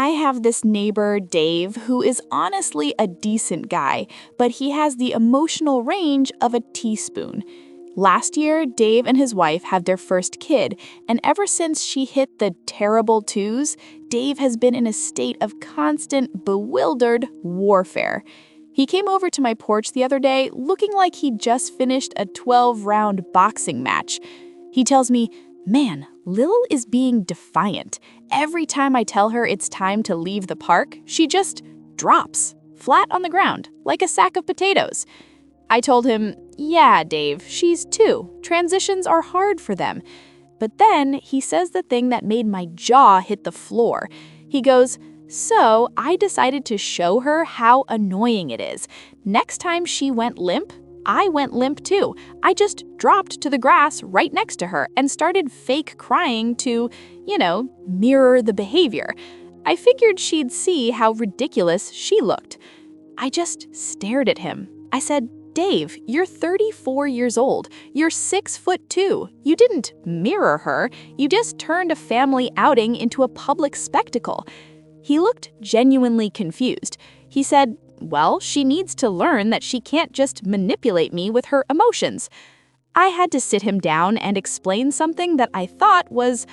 I have this neighbor, Dave, who is honestly a decent guy, but he has the emotional range of a teaspoon. Last year, Dave and his wife had their first kid, and ever since she hit the terrible twos, Dave has been in a state of constant, bewildered warfare. He came over to my porch the other day looking like he'd just finished a 12-round boxing match. He tells me, "Man, Lil is being defiant. Every time I tell her it's time to leave the park, she just drops, flat on the ground, like a sack of potatoes." I told him, "Yeah, Dave, she's 2. Transitions are hard for them." But then he says the thing that made my jaw hit the floor. He goes, "So I decided to show her how annoying it is. Next time she went limp, I went limp too. I just dropped to the grass right next to her and started fake crying to, mirror the behavior. I figured she'd see how ridiculous she looked." I just stared at him. I said, "Dave, you're 34 years old. You're 6'2". You didn't mirror her. You just turned a family outing into a public spectacle." He looked genuinely confused. He said, "Well, she needs to learn that she can't just manipulate me with her emotions." I had to sit him down and explain something that I thought was,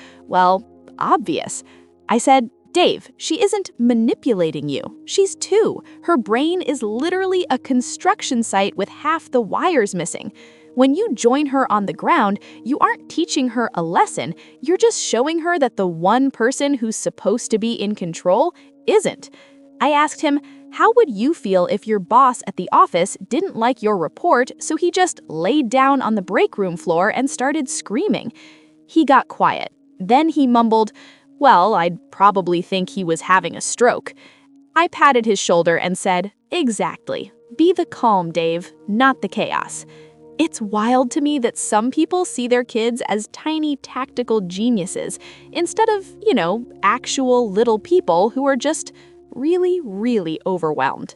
obvious. I said, "Dave, she isn't manipulating you. She's 2. Her brain is literally a construction site with half the wires missing. When you join her on the ground, you aren't teaching her a lesson. You're just showing her that the one person who's supposed to be in control isn't." I asked him, "How would you feel if your boss at the office didn't like your report, so he just laid down on the break room floor and started screaming?" He got quiet. Then he mumbled, "Well, I'd probably think he was having a stroke." I patted his shoulder and said, "Exactly. Be the calm, Dave, not the chaos." It's wild to me that some people see their kids as tiny tactical geniuses instead of, actual little people who are just really, really overwhelmed.